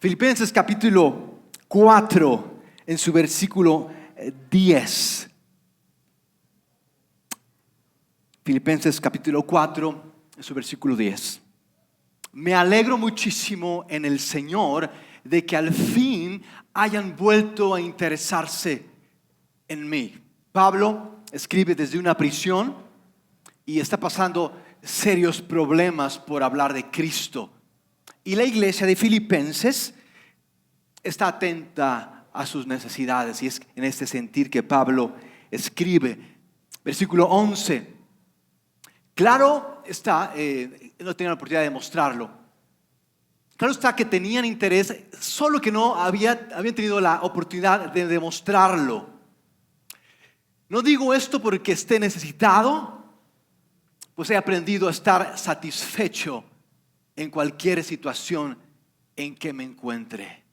Filipenses capítulo 4, en su versículo 10. Filipenses capítulo 4, en su versículo 10. Me alegro muchísimo en el Señor de que al fin hayan vuelto a interesarse en mí. Pablo escribe desde una prisión y está pasando serios problemas por hablar de Cristo. Y la iglesia de Filipenses está atenta a sus necesidades, y es en este sentir que Pablo escribe. Versículo 11. Claro está, no tenía la oportunidad de mostrarlo. Claro está que tenían interés, solo que no habían tenido la oportunidad de demostrarlo. No digo esto porque esté necesitado, pues he aprendido a estar satisfecho en cualquier situación en que me encuentre.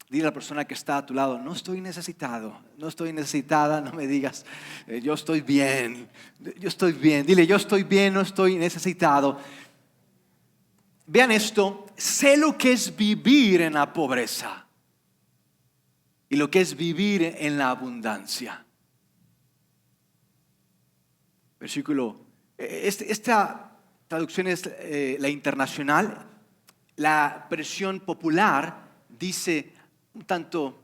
Dile a la persona que está a tu lado: no estoy necesitado, no estoy necesitada. No me digas yo estoy bien, yo estoy bien. Dile: yo estoy bien, no estoy necesitado. Vean esto: sé lo que es vivir en la pobreza y lo que es vivir en la abundancia. Versículo, esta traducción es la internacional. La versión popular dice un tanto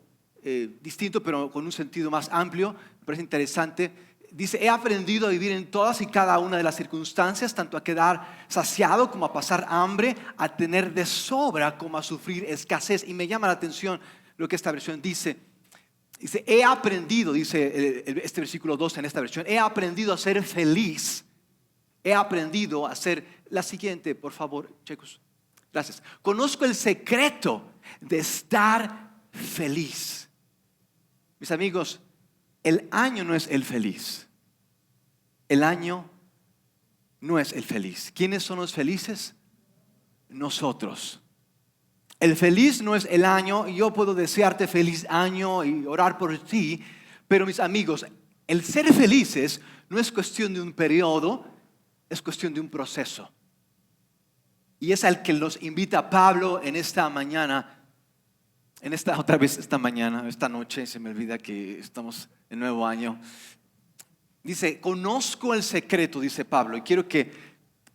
distinto, pero con un sentido más amplio. Me parece interesante. Dice: he aprendido a vivir en todas y cada una de las circunstancias, tanto a quedar saciado como a pasar hambre, a tener de sobra como a sufrir escasez. Y me llama la atención lo que esta versión dice. Dice: he aprendido, dice este versículo 2 en esta versión, he aprendido a ser feliz. He aprendido a ser la siguiente, por favor, chicos. Gracias. Conozco el secreto de estar feliz. Mis amigos, el año no es el feliz. El año no es el feliz. ¿Quiénes son los felices? Nosotros. El feliz no es el año. Yo puedo desearte feliz año y orar por ti, pero mis amigos, el ser felices no es cuestión de un periodo, es cuestión de un proceso. Y es al que nos invita Pablo en esta mañana, esta noche. Se me olvida que estamos en nuevo año. Dice: conozco el secreto, dice Pablo, y quiero que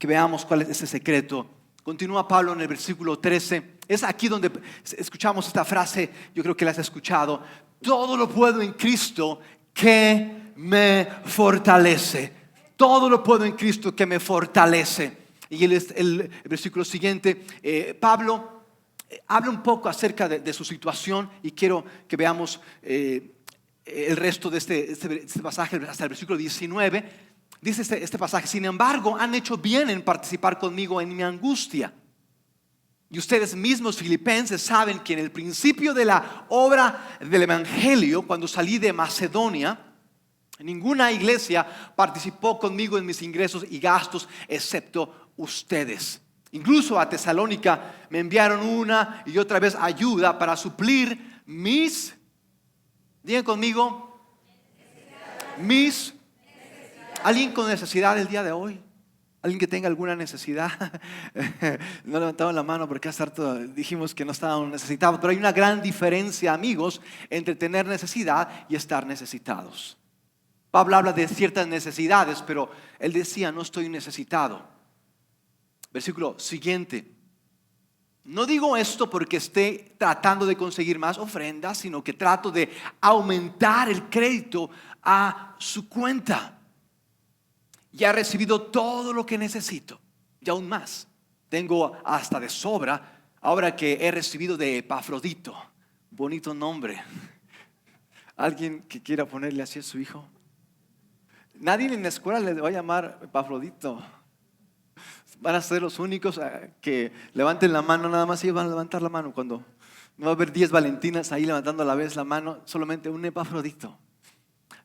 veamos cuál es ese secreto. Continúa Pablo en el versículo 13. Es aquí donde escuchamos esta frase, yo creo que la has escuchado: todo lo puedo en Cristo que me fortalece. Todo lo puedo en Cristo que me fortalece. Y el versículo siguiente, Pablo habla un poco acerca de su situación, y quiero que veamos el resto de este pasaje hasta el versículo 19. Dice este pasaje: sin embargo, han hecho bien en participar conmigo en mi angustia. Y ustedes mismos, filipenses, saben que en el principio de la obra del evangelio, cuando salí de Macedonia, ninguna iglesia participó conmigo en mis ingresos y gastos excepto ustedes. Incluso a Tesalónica me enviaron una y otra vez ayuda para suplir mis, digan conmigo, mis. ¿Alguien con necesidad el día de hoy? ¿Alguien que tenga alguna necesidad? No levantaban la mano porque hace harto dijimos que no estábamos necesitados. Pero hay una gran diferencia, amigos, entre tener necesidad y estar necesitados. Pablo habla de ciertas necesidades, pero él decía: no estoy necesitado. Versículo siguiente: no digo esto porque esté tratando de conseguir más ofrendas, sino que trato de aumentar el crédito a su cuenta. Ya he recibido todo lo que necesito y aún más. Tengo hasta de sobra, ahora que he recibido de Epafrodito. Bonito nombre. ¿Alguien que quiera ponerle así a su hijo? Nadie en la escuela le va a llamar Epafrodito. Van a ser los únicos que levanten la mano. Nada más ellos van a levantar la mano. Cuando no va a haber 10 Valentinas ahí levantando a la vez la mano, solamente un Epafrodito.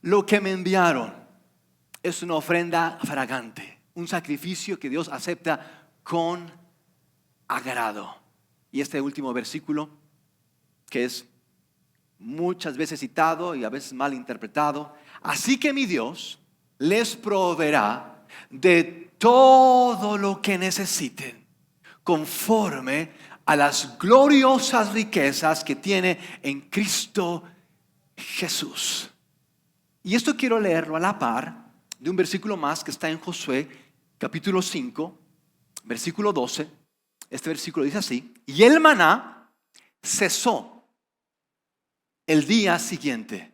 Lo que me enviaron es una ofrenda fragante, un sacrificio que Dios acepta con agrado. Y este último versículo, que es muchas veces citado y a veces mal interpretado: así que mi Dios les proveerá de todo lo que necesiten conforme a las gloriosas riquezas que tiene en Cristo Jesús. Y esto quiero leerlo a la par de un versículo más que está en Josué, capítulo 5, versículo 12. Este versículo dice así: y el maná cesó el día siguiente,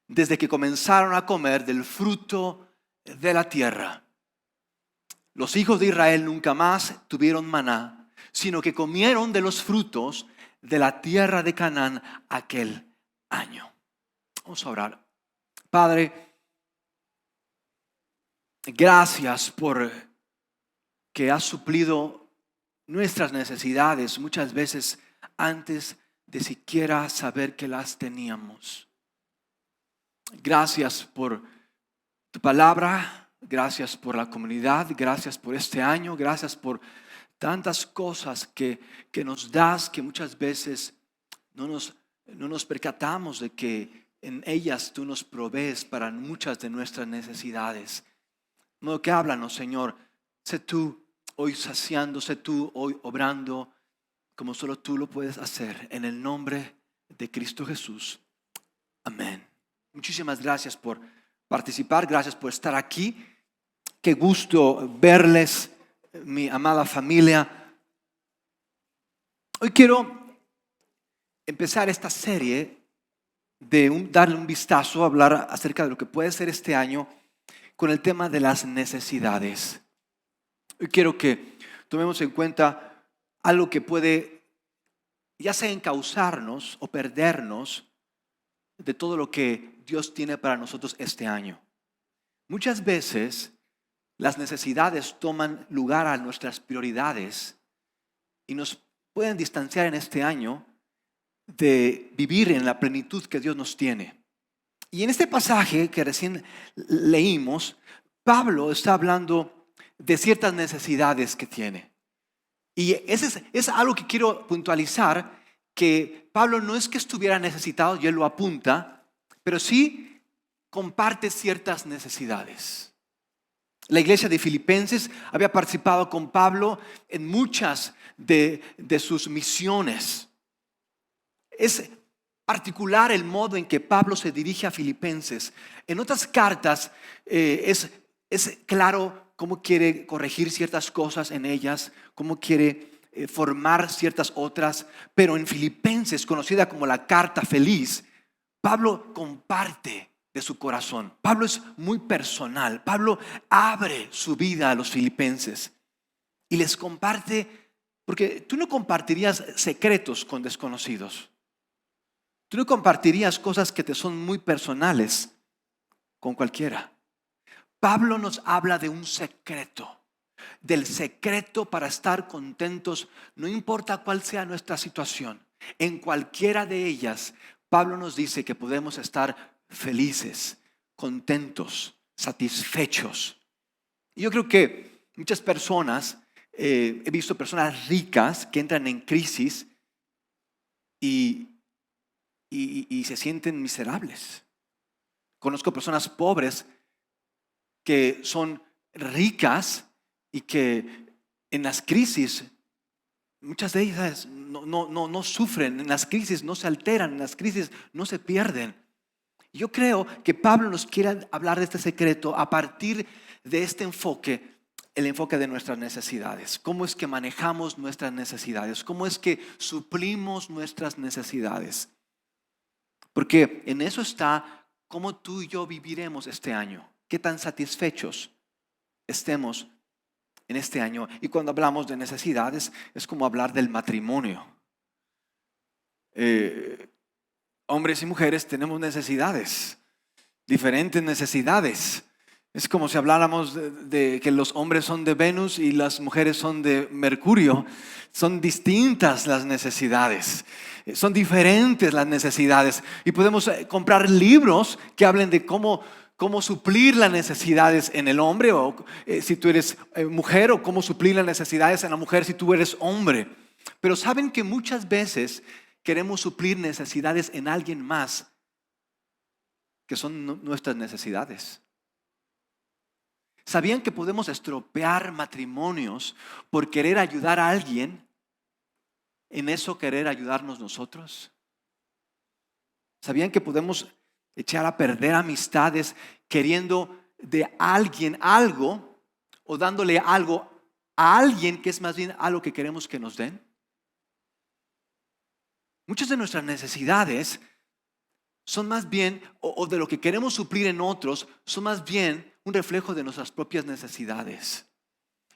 desde que comenzaron a comer del fruto de la tierra. Los hijos de Israel nunca más tuvieron maná, sino que comieron de los frutos de la tierra de Canaán aquel año. Vamos a orar. Padre, gracias por que has suplido nuestras necesidades muchas veces antes de siquiera saber que las teníamos. Gracias por tu palabra, gracias por la comunidad, gracias por este año, gracias por tantas cosas que nos das, que muchas veces no nos percatamos de que en ellas tú nos provees para muchas de nuestras necesidades. De modo que háblanos, Señor, sé tú hoy saciando, sé tú hoy obrando como solo tú lo puedes hacer, en el nombre de Cristo Jesús. Amén. Muchísimas gracias por participar, gracias por estar aquí. Qué gusto verles, mi amada familia. Hoy quiero empezar esta serie de darle un vistazo, hablar acerca de lo que puede ser este año con el tema de las necesidades. Hoy quiero que tomemos en cuenta algo que puede ya sea encauzarnos o perdernos de todo lo que Dios tiene para nosotros este año. Muchas veces las necesidades toman lugar a nuestras prioridades y nos pueden distanciar en este año de vivir en la plenitud que Dios nos tiene. Y en este pasaje que recién leímos, Pablo está hablando de ciertas necesidades que tiene. Y es algo que quiero puntualizar, que Pablo no es que estuviera necesitado, y él lo apunta, pero sí comparte ciertas necesidades. La iglesia de Filipenses había participado con Pablo en muchas de sus misiones. Es particular el modo en que Pablo se dirige a Filipenses. En otras cartas es claro cómo quiere corregir ciertas cosas en ellas, cómo quiere formar ciertas otras, pero en Filipenses, conocida como la carta feliz, Pablo comparte de su corazón. Pablo es muy personal. Pablo abre su vida a los filipenses y les comparte, porque tú no compartirías secretos con desconocidos. Tú no compartirías cosas que te son muy personales con cualquiera. Pablo nos habla de un secreto, del secreto para estar contentos, no importa cuál sea nuestra situación. En cualquiera de ellas, Pablo nos dice que podemos estar felices, contentos, satisfechos. Y yo creo que muchas personas, he visto personas ricas que entran en crisis y se sienten miserables. Conozco personas pobres que son ricas y que en las crisis, muchas de ellas no sufren, en las crisis no se alteran, en las crisis no se pierden. Yo creo que Pablo nos quiere hablar de este secreto a partir de este enfoque, el enfoque de nuestras necesidades. ¿Cómo es que manejamos nuestras necesidades? ¿Cómo es que suplimos nuestras necesidades? Porque en eso está cómo tú y yo viviremos este año. Qué tan satisfechos estemos en este año. Y cuando hablamos de necesidades, es como hablar del matrimonio. Hombres y mujeres tenemos necesidades, diferentes necesidades. Es como si habláramos de que los hombres son de Venus y las mujeres son de Mercurio. Son distintas las necesidades, son diferentes las necesidades. Y podemos comprar libros que hablen de cómo suplir las necesidades en el hombre, o si tú eres mujer, o cómo suplir las necesidades en la mujer si tú eres hombre. Pero saben que muchas veces queremos suplir necesidades en alguien más que son nuestras necesidades. ¿Sabían que podemos estropear matrimonios por querer ayudar a alguien en eso querer ayudarnos nosotros? ¿Sabían que podemos echar a perder amistades queriendo de alguien algo o dándole algo a alguien que es más bien algo que queremos que nos den? Muchas de nuestras necesidades son más bien, o de lo que queremos suplir en otros, son más bien un reflejo de nuestras propias necesidades.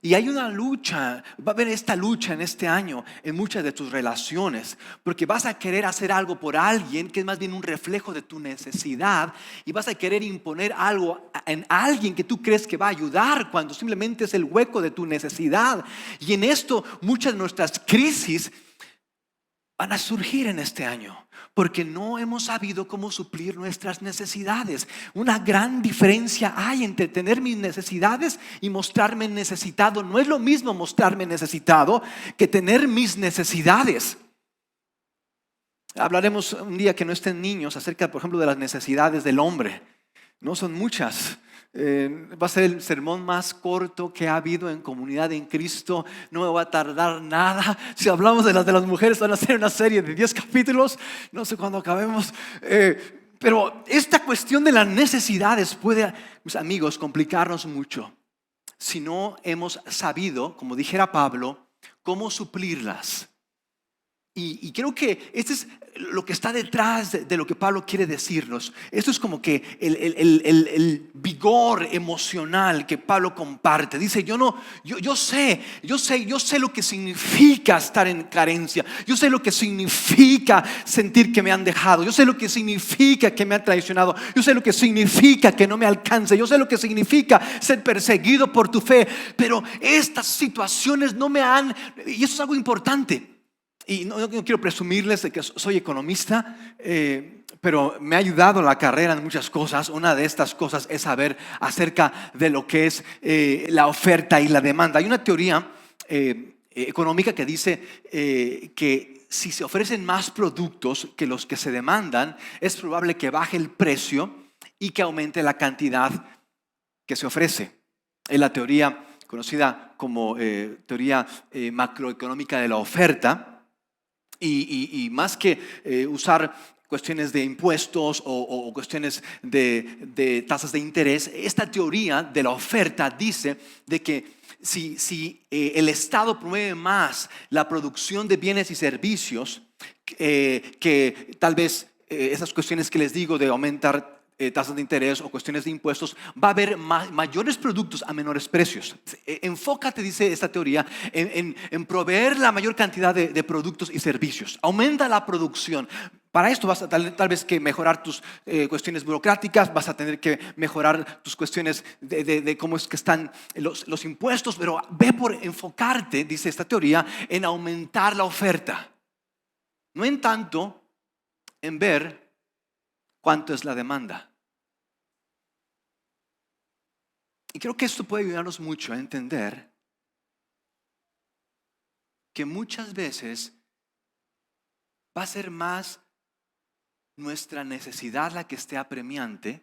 Y hay una lucha, va a haber esta lucha en este año en muchas de tus relaciones, porque vas a querer hacer algo por alguien que es más bien un reflejo de tu necesidad, y vas a querer imponer algo en alguien que tú crees que va a ayudar cuando simplemente es el hueco de tu necesidad. Y en esto muchas de nuestras crisis van a surgir en este año, porque no hemos sabido cómo suplir nuestras necesidades. Una gran diferencia hay entre tener mis necesidades y mostrarme necesitado. No es lo mismo mostrarme necesitado que tener mis necesidades. Hablaremos un día que no estén niños acerca, por ejemplo, de las necesidades del hombre. No son muchas. Va a ser el sermón más corto que ha habido en Comunidad en Cristo. No me va a tardar nada. Si hablamos de las mujeres, van a ser una serie de 10 capítulos. No sé cuándo acabemos. Pero esta cuestión de las necesidades puede, mis amigos, complicarnos mucho si no hemos sabido, como dijera Pablo, cómo suplirlas. Y creo que esto es lo que está detrás de lo que Pablo quiere decirnos. Esto es como que el vigor emocional que Pablo comparte. Dice, yo sé lo que significa estar en carencia. Yo sé lo que significa sentir que me han dejado. Yo sé lo que significa que me han traicionado. Yo sé lo que significa que no me alcance. Yo sé lo que significa ser perseguido por tu fe. Pero estas situaciones no me han, y eso es algo importante. Y no quiero presumirles de que soy economista, pero me ha ayudado la carrera en muchas cosas. Una de estas cosas es saber acerca de lo que es la oferta y la demanda. Hay una teoría económica que dice que si se ofrecen más productos que los que se demandan, es probable que baje el precio y que aumente la cantidad que se ofrece. Es la teoría conocida como teoría macroeconómica de la oferta. Y más que usar cuestiones de impuestos o cuestiones de tasas de interés, esta teoría de la oferta dice de que si el Estado promueve más la producción de bienes y servicios, que tal vez esas cuestiones que les digo de aumentar tasas de interés o cuestiones de impuestos, va a haber mayores productos a menores precios. Enfócate, dice esta teoría, en proveer la mayor cantidad de productos y servicios. Aumenta la producción. Para esto vas a tal vez que mejorar tus cuestiones burocráticas, vas a tener que mejorar tus cuestiones de cómo es que están los impuestos, pero ve por enfocarte, dice esta teoría, en aumentar la oferta. No en tanto en ver cuánto es la demanda. Y creo que esto puede ayudarnos mucho a entender que muchas veces va a ser más nuestra necesidad la que esté apremiante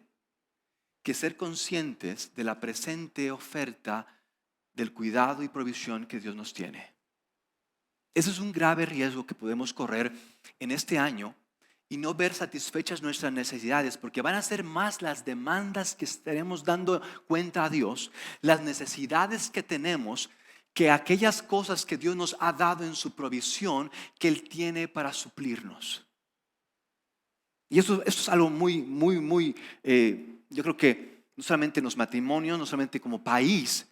que ser conscientes de la presente oferta del cuidado y provisión que Dios nos tiene. Ese es un grave riesgo que podemos correr en este año y no ver satisfechas nuestras necesidades, porque van a ser más las demandas que estaremos dando cuenta a Dios, las necesidades que tenemos, que aquellas cosas que Dios nos ha dado en su provisión que Él tiene para suplirnos. Y esto es algo muy, yo creo que no solamente en los matrimonios, no solamente como país,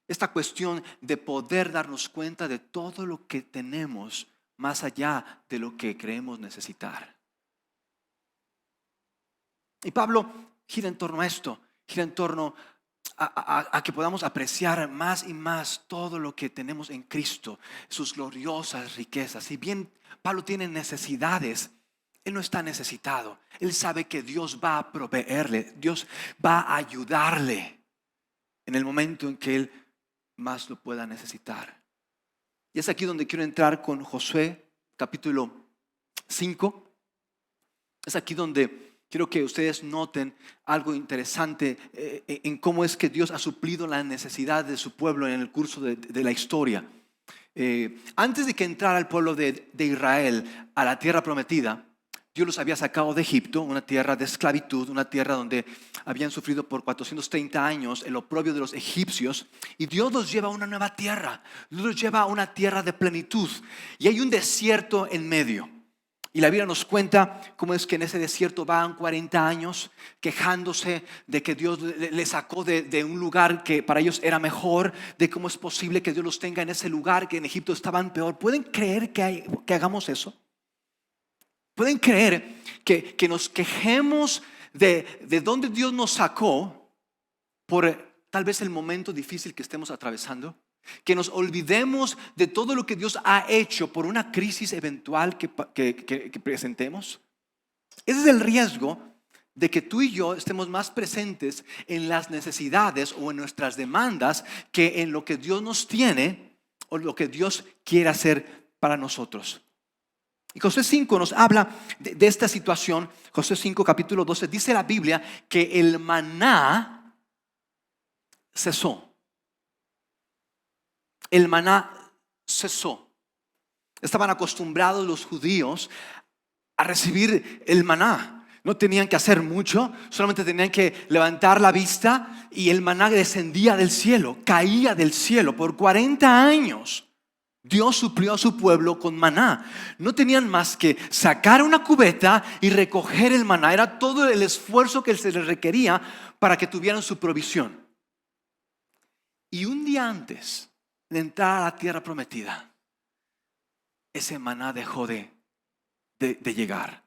esta cuestión de poder darnos cuenta de todo lo que tenemos más allá de lo que creemos necesitar. Y Pablo gira en torno a esto, gira en torno a que podamos apreciar más y más todo lo que tenemos en Cristo, sus gloriosas riquezas. Si bien Pablo tiene necesidades, él no está necesitado. Él sabe que Dios va a proveerle, Dios va a ayudarle en el momento en que él más lo pueda necesitar. Y es aquí donde quiero entrar con Josué capítulo 5. Es aquí donde quiero que ustedes noten algo interesante en cómo es que Dios ha suplido la necesidad de su pueblo en el curso de la historia. Antes de que entrara el pueblo de Israel a la tierra prometida, Dios los había sacado de Egipto, una tierra de esclavitud, una tierra donde habían sufrido por 430 años el oprobio de los egipcios, y Dios los lleva a una nueva tierra. Dios los lleva a una tierra de plenitud, y hay un desierto en medio. Y la Biblia nos cuenta cómo es que en ese desierto van 40 años quejándose de que Dios les sacó de un lugar que para ellos era mejor, de cómo es posible que Dios los tenga en ese lugar que en Egipto estaban peor. ¿Pueden creer que hagamos eso? ¿Pueden creer que nos quejemos de dónde Dios nos sacó por tal vez el momento difícil que estemos atravesando? Que nos olvidemos de todo lo que Dios ha hecho por una crisis eventual que presentemos. Ese es el riesgo de que tú y yo estemos más presentes en las necesidades o en nuestras demandas que en lo que Dios nos tiene o lo que Dios quiere hacer para nosotros. Y Josué 5 nos habla de esta situación. Josué 5 capítulo 12 dice la Biblia que el maná cesó. El maná cesó. Estaban acostumbrados los judíos a recibir el maná. No tenían que hacer mucho, solamente tenían que levantar la vista y el maná descendía del cielo, caía del cielo por 40 años. Dios suplió a su pueblo con maná. No tenían más que sacar una cubeta y recoger el maná. Era todo el esfuerzo que se les requería para que tuvieran su provisión. Y un día antes de entrar a la tierra prometida, ese maná dejó de llegar.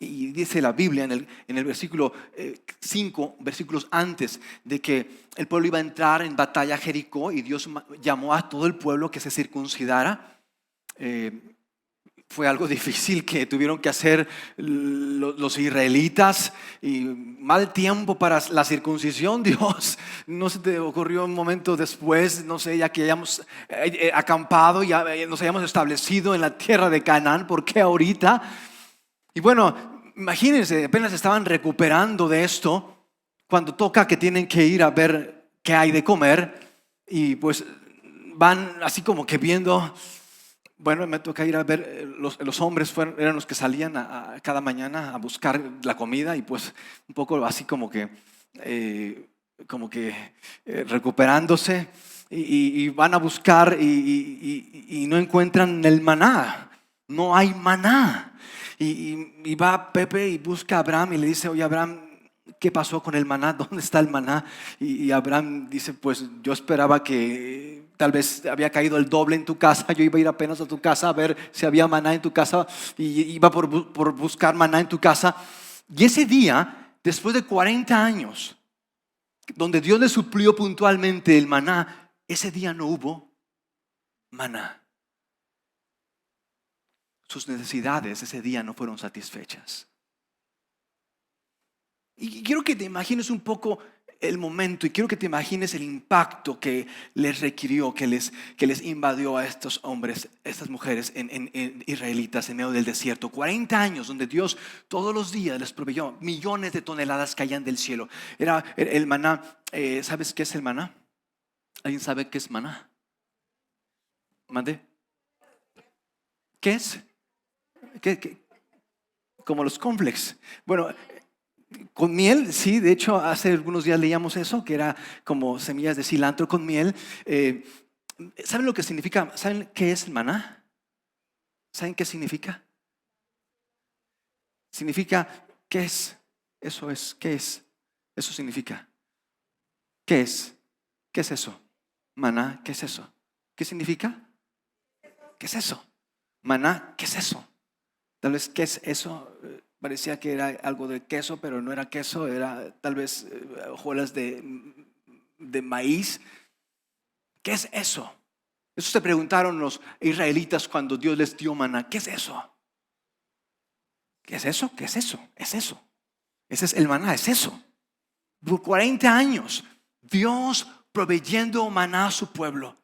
Y dice la Biblia en el versículo 5, versículos antes de que el pueblo iba a entrar en batalla a Jericó, y Dios llamó a todo el pueblo que se circuncidara. Fue algo difícil que tuvieron que hacer los israelitas, y mal tiempo para la circuncisión. Dios, no se te ocurrió un momento después, no sé, ya que hayamos acampado, ya nos hayamos establecido en la tierra de Canaán, ¿por qué ahorita? Y bueno, imagínense, apenas estaban recuperando de esto cuando toca que tienen que ir a ver qué hay de comer, y pues van así como que viendo. Bueno, me toca ir a ver, los hombres eran los que salían cada mañana a buscar la comida, y pues un poco así como que recuperándose, y van a buscar y no encuentran el maná. No hay maná. Y va Pepe y busca a Abraham y le dice: oye, Abraham, ¿qué pasó con el maná? ¿Dónde está el maná? Y Abraham dice: pues yo esperaba que tal vez había caído el doble en tu casa. Yo iba a ir apenas a tu casa a ver si había maná en tu casa, y iba por buscar maná en tu casa. Y ese día, después de 40 años, donde Dios le suplió puntualmente el maná, ese día no hubo maná. Sus necesidades ese día no fueron satisfechas. Y quiero que te imagines un poco el momento, y quiero que te imagines el impacto que les requirió, que les invadió a estos hombres, estas mujeres en israelitas en medio del desierto. 40 años donde Dios todos los días les proveyó. Millones de toneladas caían del cielo. Era el maná. ¿Sabes qué es el maná? ¿Alguien sabe qué es maná? ¿Mande? ¿Qué es? ¿Qué? Como los cornflakes. Bueno, con miel, sí, de hecho hace algunos días leíamos eso, que era como semillas de cilantro con miel. ¿Saben lo que significa? ¿Saben qué es el maná? ¿Saben qué significa? Significa, ¿qué es? Eso es, ¿qué es? Eso significa. ¿Qué es? ¿Qué es eso? Maná, ¿qué es eso? ¿Qué significa? ¿Qué es eso? Maná, ¿qué es eso? Tal vez, ¿qué es eso? Parecía que era algo de queso, pero no era queso, era tal vez hojuelas de maíz. ¿Qué es eso? Eso se preguntaron los israelitas cuando Dios les dio maná. ¿Qué es eso? ¿Qué es eso? ¿Qué es eso? Es eso. Ese es el maná, es eso. Por 40 años, Dios proveyendo maná a su pueblo.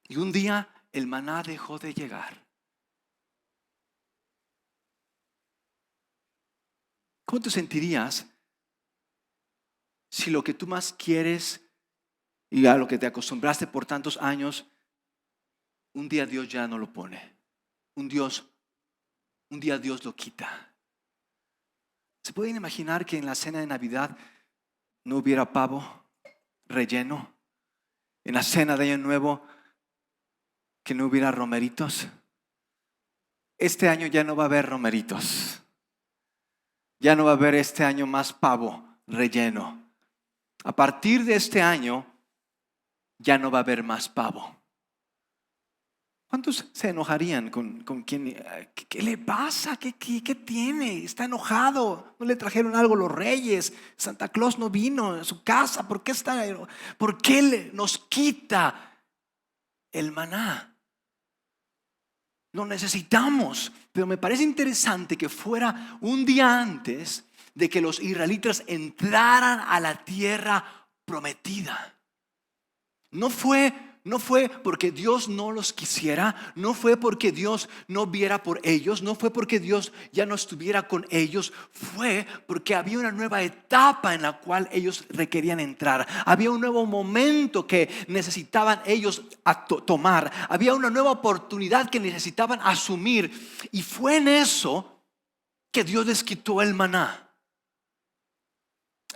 Y un día el maná dejó de llegar. ¿Cómo te sentirías si lo que tú más quieres y a lo que te acostumbraste por tantos años un día Dios ya no lo pone. Un día Dios lo quita. ¿Se pueden imaginar que en la cena de Navidad no hubiera pavo relleno? En la cena de Año Nuevo que no hubiera romeritos. Este año ya no va a haber romeritos. Ya no va a haber este año más pavo relleno. A partir de este año ya no va a haber más pavo. ¿Cuántos se enojarían con quién? ¿Qué le pasa? ¿Qué tiene? Está enojado. ¿No le trajeron algo los reyes? Santa Claus no vino a su casa. ¿Por qué nos quita el maná? Lo necesitamos. Pero me parece interesante que fuera un día antes de que los israelitas entraran a la tierra prometida. No fue porque Dios no los quisiera, no fue porque Dios no viera por ellos, no fue porque Dios ya no estuviera con ellos, fue porque había una nueva etapa en la cual ellos requerían entrar. Había un nuevo momento que necesitaban ellos tomar, había una nueva oportunidad que necesitaban asumir, y fue en eso que Dios les quitó el maná.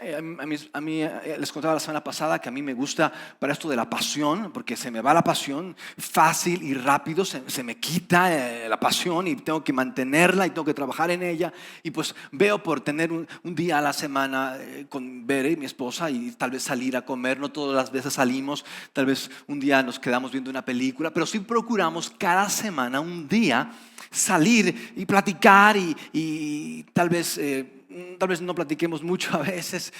A mí les contaba la semana pasada que a mí me gusta para esto de la pasión, porque se me va la pasión fácil y rápido, se me quita la pasión y tengo que mantenerla y tengo que trabajar en ella. Y pues veo por tener un día a la semana con Bere, mi esposa, y tal vez salir a comer. No todas las veces salimos, tal vez un día nos quedamos viendo una película, pero sí procuramos cada semana un día salir y platicar y tal vez no platiquemos mucho a veces,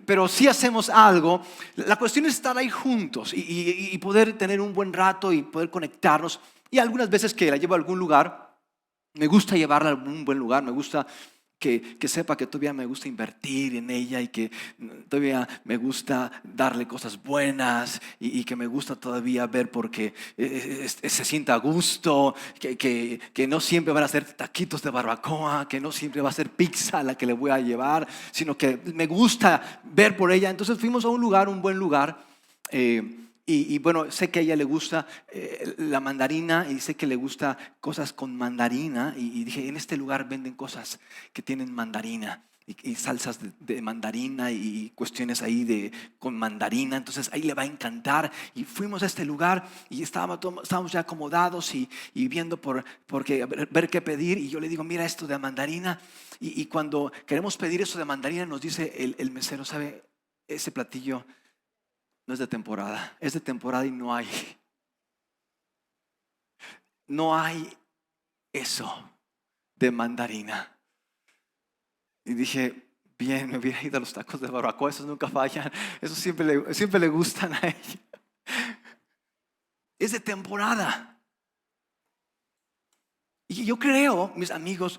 pero sí hacemos algo. La cuestión es estar ahí juntos y poder tener un buen rato y poder conectarnos. Y algunas veces que la llevo a algún lugar, me gusta llevarla a un buen lugar, me gusta que sepa que todavía me gusta invertir en ella y que todavía me gusta darle cosas buenas y que me gusta todavía ver porque se sienta a gusto, que no siempre van a ser taquitos de barbacoa, que no siempre va a ser pizza la que le voy a llevar, sino que me gusta ver por ella. Entonces fuimos a un lugar, un buen lugar, y bueno, sé que a ella le gusta la mandarina y sé que le gusta cosas con mandarina, y dije, en este lugar venden cosas que tienen mandarina y salsas de mandarina y cuestiones ahí con mandarina, entonces ahí le va a encantar. Y fuimos a este lugar y estábamos ya acomodados y viendo porque ver qué pedir, y yo le digo, mira esto de mandarina, y cuando queremos pedir eso de mandarina nos dice el mesero, ¿sabe? Ese platillo no es de temporada, es de temporada y no hay eso de mandarina. Y dije, bien, me hubiera ido a los tacos de barbacoa, esos nunca fallan, esos siempre le gustan a ella. Es de temporada. Y yo creo, mis amigos,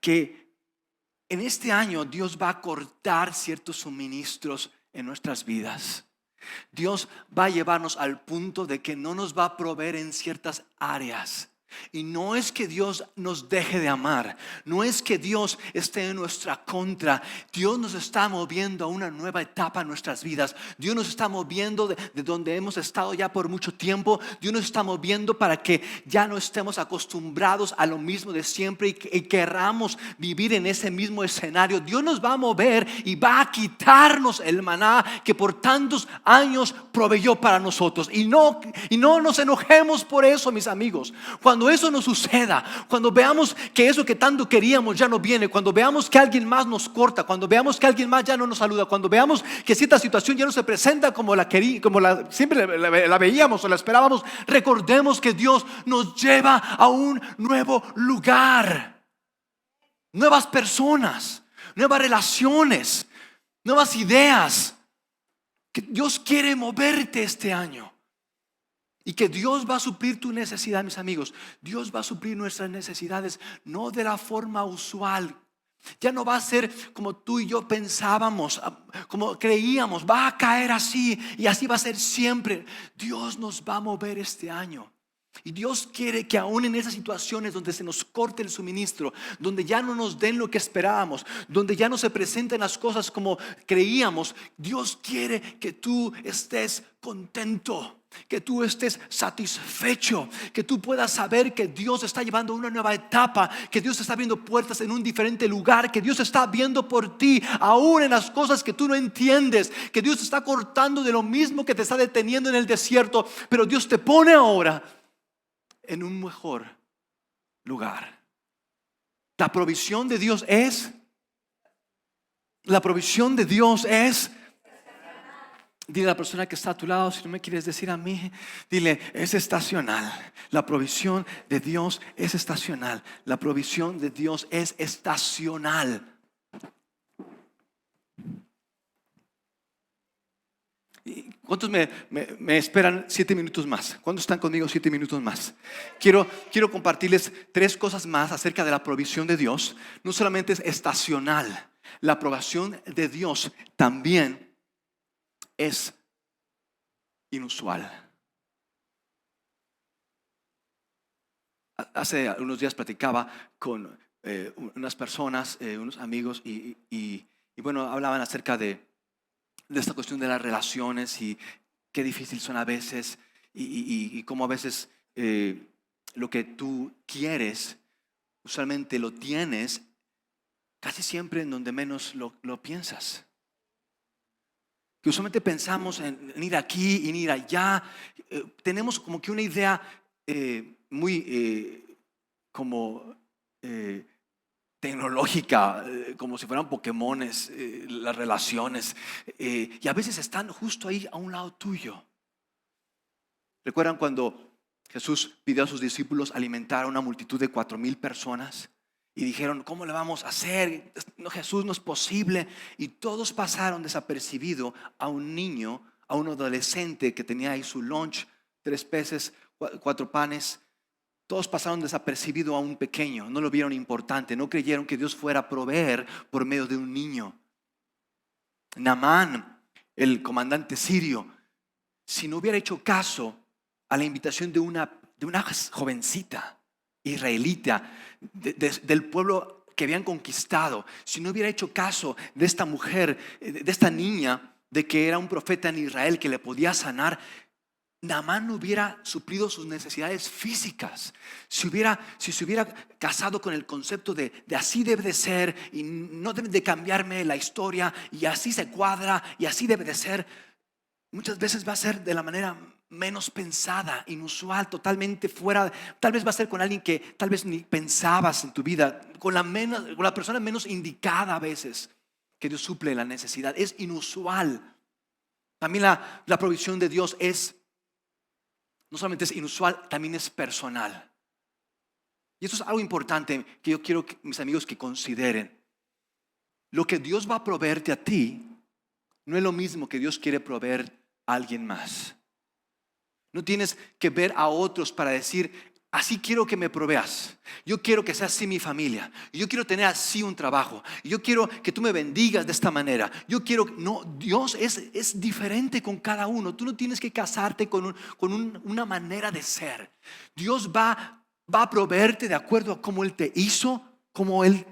que en este año Dios va a cortar ciertos suministros en nuestras vidas. Dios va a llevarnos al punto de que no nos va a proveer en ciertas áreas. Y no es que Dios nos deje de amar, no es que Dios esté en nuestra contra. Dios nos está moviendo a una nueva etapa en nuestras vidas. Dios nos está moviendo de donde hemos estado ya por mucho tiempo. Dios nos está moviendo para que ya no estemos acostumbrados a lo mismo de siempre y querramos vivir en ese mismo escenario. Dios nos va a mover y va a quitarnos el maná que por tantos años proveyó para nosotros. Y no nos enojemos por eso, mis amigos. Cuando eso nos suceda, cuando veamos que eso que tanto queríamos ya no viene, cuando veamos que alguien más nos corta, cuando veamos que alguien más ya no nos saluda, cuando veamos que cierta situación ya no se presenta como siempre la veíamos o la esperábamos, recordemos que Dios nos lleva a un nuevo lugar, nuevas personas, nuevas relaciones, nuevas ideas. Que Dios quiere moverte este año. Y que Dios va a suplir tu necesidad, mis amigos. Dios va a suplir nuestras necesidades, no de la forma usual. Ya no va a ser como tú y yo pensábamos, como creíamos, va a caer así y así va a ser siempre. Dios nos va a mover este año. Y Dios quiere que aún en esas situaciones donde se nos corte el suministro, donde ya no nos den lo que esperábamos, donde ya no se presenten las cosas como creíamos, Dios quiere que tú estés contento. que tú estés satisfecho, que tú puedas saber que Dios está llevando a una nueva etapa, que Dios está abriendo puertas en un diferente lugar, que Dios está viendo por ti, aún en las cosas que tú no entiendes, que Dios te está cortando de lo mismo que te está deteniendo en el desierto, pero Dios te pone ahora en un mejor lugar. La provisión de Dios es, dile a la persona que está a tu lado, si no me quieres decir a mí, dile, es estacional. La provisión de Dios es estacional. La provisión de Dios es estacional. ¿Cuántos me esperan 7 minutos más? ¿Cuántos están conmigo 7 minutos más? Quiero compartirles 3 cosas más acerca de la provisión de Dios. No solamente es estacional, la provisión de Dios también es inusual. Hace unos días platicaba con unas personas, unos amigos, y bueno, hablaban acerca de esta cuestión de las relaciones y qué difícil son a veces, y cómo a veces lo que tú quieres usualmente lo tienes casi siempre en donde menos lo piensas. Que usualmente pensamos en ir aquí y en ir allá. Tenemos como que una idea muy como tecnológica, como si fueran Pokémones, las relaciones, y a veces están justo ahí a un lado tuyo. ¿Recuerdan cuando Jesús pidió a sus discípulos alimentar a una multitud de 4,000 personas? Y dijeron, ¿cómo le vamos a hacer? No, Jesús, no es posible. Y todos pasaron desapercibido a un niño, a un adolescente que tenía ahí su lunch, 3 peces, 4 panes. Todos pasaron desapercibido a un pequeño. No lo vieron importante. No creyeron que Dios fuera a proveer por medio de un niño. Naamán, el comandante sirio, si no hubiera hecho caso a la invitación de una jovencita israelita del pueblo que habían conquistado, si no hubiera hecho caso de esta mujer, de esta niña, de que era un profeta en Israel que le podía sanar, Naamán no hubiera suplido sus necesidades físicas. Si se hubiera casado con el concepto de así debe de ser y no debe de cambiarme la historia y así se cuadra y así debe de ser, muchas veces va a ser de la manera menos pensada, inusual, totalmente fuera. Tal vez va a ser con alguien que tal vez ni pensabas en tu vida, con la persona menos indicada a veces, que Dios suple la necesidad. Es inusual. También la provisión de Dios no solamente es inusual, también es personal. Y esto es algo importante que yo quiero mis amigos que consideren. Lo que Dios va a proveerte a ti no es lo mismo que Dios quiere proveer a alguien más. No tienes que ver a otros para decir, así quiero que me proveas. Yo quiero que sea así mi familia. Yo quiero tener así un trabajo. Yo quiero que tú me bendigas de esta manera. No, Dios es diferente con cada uno. Tú no tienes que casarte con una manera de ser. Dios va a proveerte de acuerdo a cómo Él te hizo, cómo Él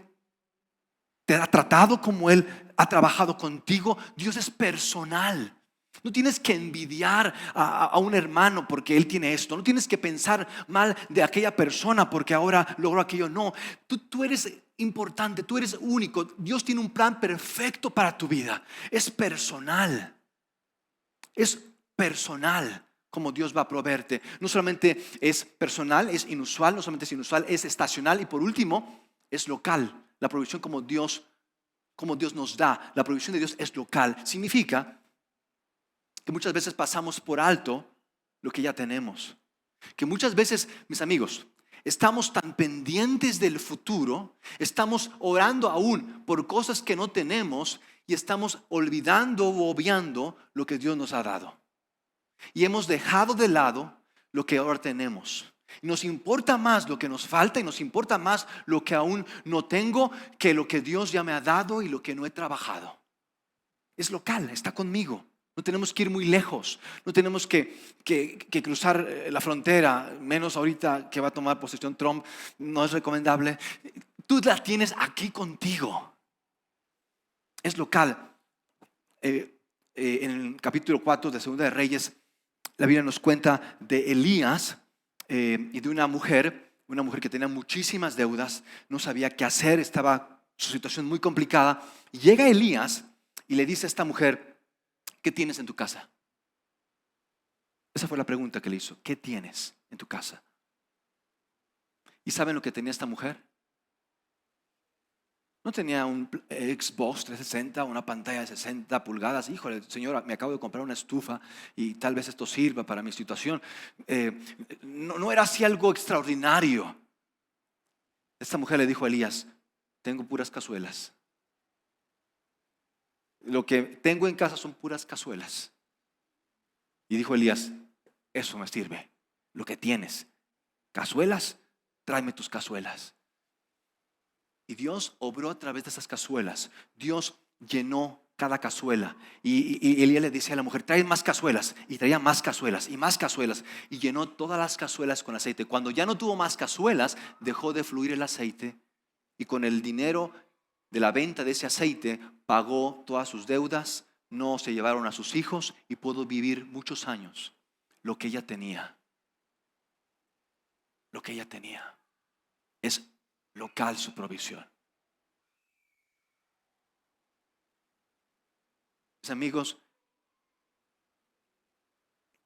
te ha tratado, cómo Él ha trabajado contigo. Dios es personal. No tienes que envidiar a un hermano porque él tiene esto. No tienes que pensar mal de aquella persona porque ahora logró aquello. No, tú eres importante, tú eres único. Dios tiene un plan perfecto para tu vida. Es personal. Es personal como Dios va a proveerte. No solamente es personal, es inusual. No solamente es inusual, es estacional. Y por último, es local. La provisión como Dios nos da. La provisión de Dios es local. Significa que muchas veces pasamos por alto lo que ya tenemos. Que muchas veces, mis amigos, estamos tan pendientes del futuro, estamos orando aún por cosas que no tenemos y estamos olvidando o obviando lo que Dios nos ha dado. Y hemos dejado de lado lo que ahora tenemos. Y nos importa más lo que nos falta y nos importa más lo que aún no tengo que lo que Dios ya me ha dado y lo que no he trabajado. Es local, está conmigo. No tenemos que ir muy lejos, no tenemos que cruzar la frontera, menos ahorita que va a tomar posesión Trump, no es recomendable. Tú la tienes aquí contigo, es local. En el capítulo 4 de Segunda de Reyes La Biblia nos cuenta de Elías y de una mujer que tenía muchísimas deudas, no sabía qué hacer, estaba su situación muy complicada. Y llega Elías y le dice a esta mujer: ¿qué tienes en tu casa? Esa fue la pregunta que le hizo: ¿qué tienes en tu casa? ¿Y saben lo que tenía esta mujer? No tenía un Xbox 360, una pantalla de 60 pulgadas. Híjole, señora, me acabo de comprar una estufa y tal vez esto sirva para mi situación. No era así algo extraordinario. Esta mujer le dijo a Elías: tengo puras cazuelas. Lo que tengo en casa son puras cazuelas. Y dijo Elías: eso me sirve. Lo que tienes, cazuelas, tráeme tus cazuelas. Y Dios obró a través de esas cazuelas. Dios llenó cada cazuela. Y Elías le decía a la mujer: trae más cazuelas. Y traía más cazuelas y más cazuelas. Y llenó todas las cazuelas con aceite. Cuando ya no tuvo más cazuelas, dejó de fluir el aceite. Y con el dinero de la venta de ese aceite pagó todas sus deudas. No se llevaron a sus hijos y pudo vivir muchos años. Lo que ella tenía, es local su provisión. Mis amigos,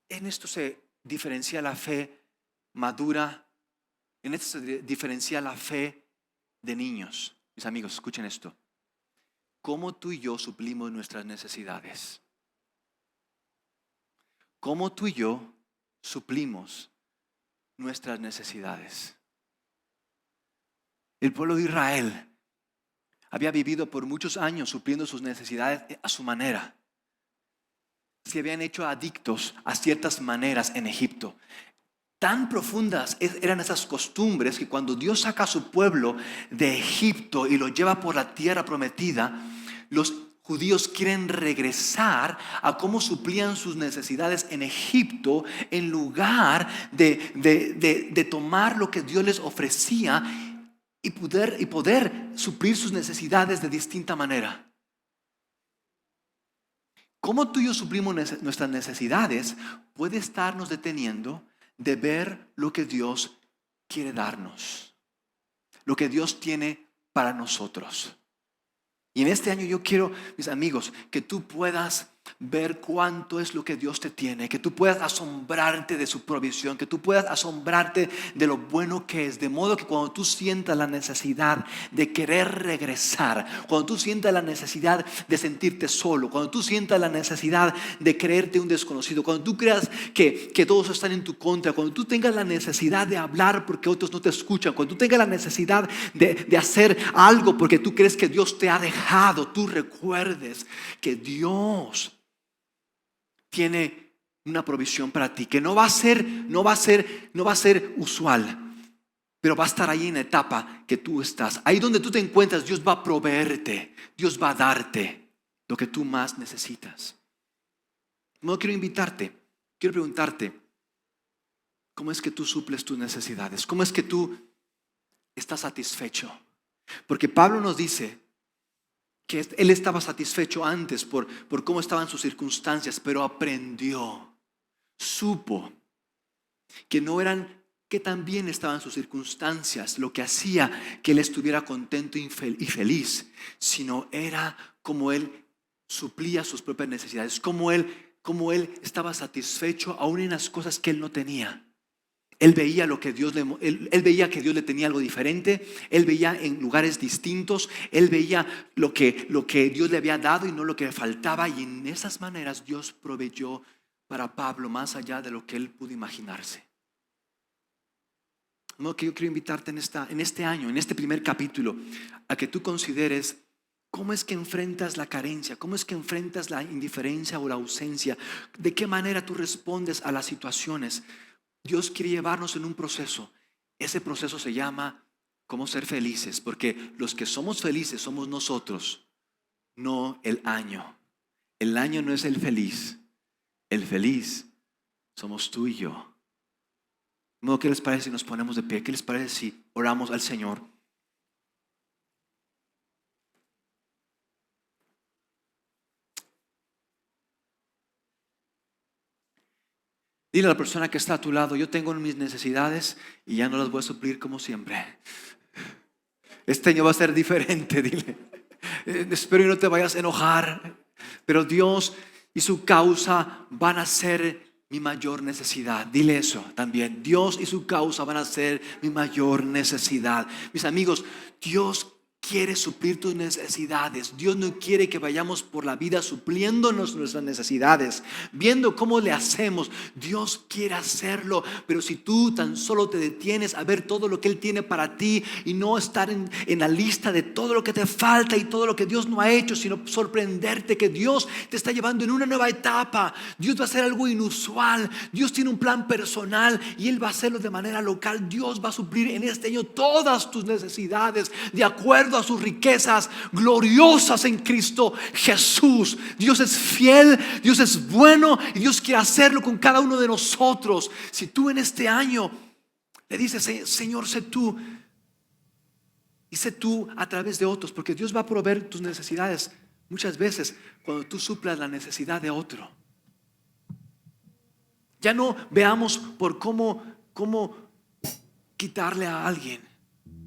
en esto se diferencia la fe madura, en esto se diferencia la fe de niños. Mis amigos, escuchen esto: ¿cómo tú y yo suplimos nuestras necesidades? ¿Cómo tú y yo suplimos nuestras necesidades? El pueblo de Israel había vivido por muchos años supliendo sus necesidades a su manera. Se habían hecho adictos a ciertas maneras en Egipto. Tan profundas eran esas costumbres que cuando Dios saca a su pueblo de Egipto y lo lleva por la tierra prometida, los judíos quieren regresar a cómo suplían sus necesidades en Egipto, en lugar de tomar lo que Dios les ofrecía y poder suplir sus necesidades de distinta manera. Cómo tú y yo suplimos nuestras necesidades puede estarnos deteniendo de ver lo que Dios quiere darnos, lo que Dios tiene para nosotros. Y en este año yo quiero, mis amigos, que tú puedas ver cuánto es lo que Dios te tiene, que tú puedas asombrarte de su provisión, que tú puedas asombrarte de lo bueno que es, de modo que cuando tú sientas la necesidad de querer regresar, cuando tú sientas la necesidad de sentirte solo, cuando tú sientas la necesidad de creerte un desconocido, cuando tú creas que todos están en tu contra, cuando tú tengas la necesidad de hablar porque otros no te escuchan, cuando tú tengas la necesidad de hacer algo porque tú crees que Dios te ha dejado, tú recuerdes que Dios tiene una provisión para ti, que no va a ser usual, pero va a estar ahí en la etapa que tú estás. Ahí donde tú te encuentras, Dios va a proveerte, Dios va a darte lo que tú más necesitas. No quiero invitarte, quiero preguntarte: ¿cómo es que tú suples tus necesidades? ¿Cómo es que tú estás satisfecho? Porque Pablo nos dice que él estaba satisfecho antes por cómo estaban sus circunstancias, pero aprendió, supo que no eran que también estaban sus circunstancias lo que hacía que él estuviera contento y feliz, sino era como él suplía sus propias necesidades, como él estaba satisfecho aún en las cosas que él no tenía. Él veía lo que él veía que Dios le tenía algo diferente. Él veía en lugares distintos. Él veía lo que Dios le había dado y no lo que le faltaba. Y en esas maneras Dios proveyó para Pablo más allá de lo que él pudo imaginarse. No, que yo quiero invitarte en este año, en este primer capítulo, a que tú consideres cómo es que enfrentas la carencia, cómo es que enfrentas la indiferencia o la ausencia, de qué manera tú respondes a las situaciones. Dios quiere llevarnos en un proceso. Ese proceso se llama cómo ser felices, porque los que somos felices somos nosotros, no el año. El año no es el feliz somos tú y yo. ¿Qué les parece si nos ponemos de pie? ¿Qué les parece si oramos al Señor? Dile a la persona que está a tu lado: yo tengo mis necesidades y ya no las voy a suplir como siempre. Este año va a ser diferente, dile. Espero que no te vayas a enojar, pero Dios y su causa van a ser mi mayor necesidad. Dile eso también: Dios y su causa van a ser mi mayor necesidad. Mis amigos, Dios quiere suplir tus necesidades. Dios no quiere que vayamos por la vida supliéndonos nuestras necesidades, viendo cómo le hacemos. Dios quiere hacerlo, pero si tú tan solo te detienes a ver todo lo que Él tiene para ti y no estar en la lista de todo lo que te falta y todo lo que Dios no ha hecho, sino sorprenderte que Dios te está llevando en una nueva etapa. Dios va a hacer algo inusual. Dios tiene un plan personal y Él va a hacerlo de manera local. Dios va a suplir en este año todas tus necesidades de acuerdo a sus riquezas gloriosas en Cristo Jesús. Dios es fiel, Dios es bueno y Dios quiere hacerlo con cada uno de nosotros. Si tú en este año le dices: Señor, sé tú, y sé tú a través de otros, porque Dios va a proveer tus necesidades muchas veces cuando tú suplas la necesidad de otro. Ya no veamos por cómo quitarle a alguien,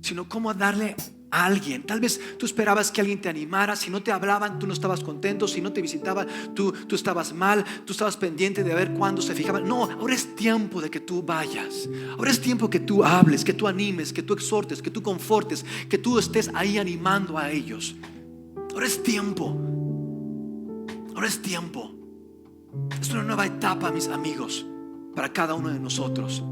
sino cómo darle a alguien. Tal vez tú esperabas que alguien te animara. Si no te hablaban, tú no estabas contento. Si no te visitaban, tú estabas mal. Tú estabas pendiente de ver cuándo se fijaban. No, ahora es tiempo de que tú vayas. Ahora es tiempo que tú hables, que tú animes, que tú exhortes, que tú confortes, que tú estés ahí animando a ellos. Ahora es tiempo. Ahora es tiempo. Es una nueva etapa, mis amigos, para cada uno de nosotros.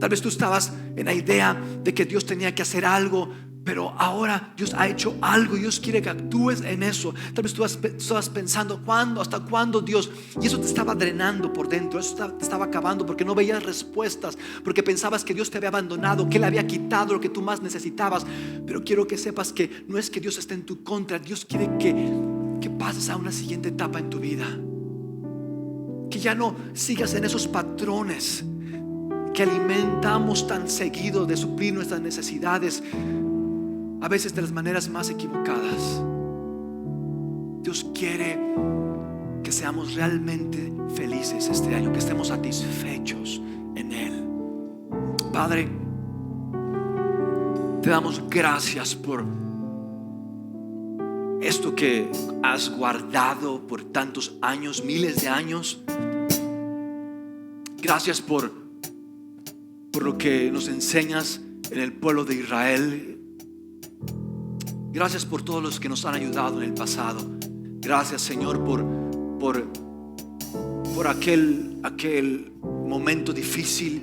Tal vez tú estabas en la idea de que Dios tenía que hacer algo, pero ahora Dios ha hecho algo y Dios quiere que actúes en eso. Tal vez tú estabas pensando: ¿cuándo? ¿Hasta cuándo, Dios? Y eso te estaba drenando por dentro. Eso te estaba acabando porque no veías respuestas, porque pensabas que Dios te había abandonado, que Él había quitado lo que tú más necesitabas. Pero quiero que sepas que no es que Dios esté en tu contra. Dios quiere que pases a una siguiente etapa en tu vida, que ya no sigas en esos patrones que alimentamos tan seguido de suplir nuestras necesidades, a veces de las maneras más equivocadas. Dios quiere que seamos realmente felices este año, que estemos satisfechos en Él. Padre, te damos gracias por esto que has guardado por tantos años, miles de años. Gracias por lo que nos enseñas en el pueblo de Israel. Gracias por todos los que nos han ayudado en el pasado. Gracias, Señor, por aquel momento difícil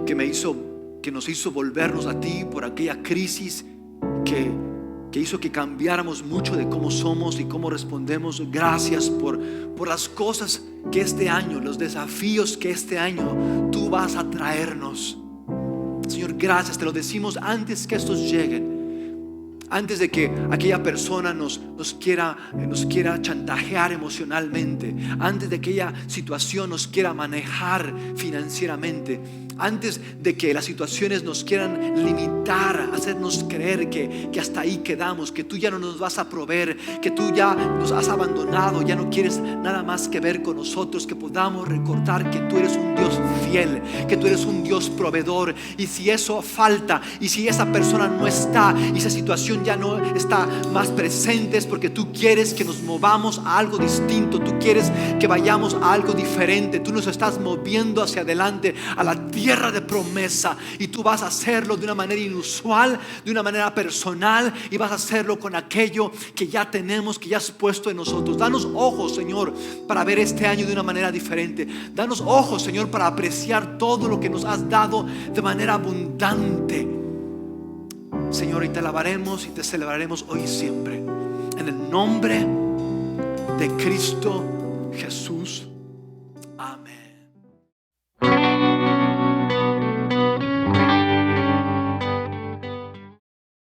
que nos hizo volvernos a ti, por aquella crisis que hizo que cambiáramos mucho de cómo somos y cómo respondemos. Gracias por las cosas que este año, los desafíos que este año tú vas a traernos. Señor, gracias, te lo decimos antes que estos lleguen. Antes de que aquella persona nos quiera chantajear emocionalmente, antes de que aquella situación nos quiera manejar financieramente, antes de que las situaciones nos quieran limitar, hacernos creer que hasta ahí quedamos, que tú ya no nos vas a proveer, que tú ya nos has abandonado, ya no quieres nada más que ver con nosotros, que podamos recordar que tú eres un Dios fiel, que tú eres un Dios proveedor. Y si eso falta, y si esa persona no está, y esa situación ya no está más presente, es porque tú quieres que nos movamos a algo distinto. Tú quieres que vayamos a algo diferente. Tú nos estás moviendo hacia adelante a la tierra de promesa, y tú vas a hacerlo de una manera inusual, de una manera personal, y vas a hacerlo con aquello que ya tenemos, que ya has puesto en nosotros. Danos ojos, Señor, para ver este año de una manera diferente. Danos ojos, Señor, para apreciar todo lo que nos has dado de manera abundante. Señor, y te alabaremos y te celebraremos hoy y siempre, en el nombre de Cristo Jesús.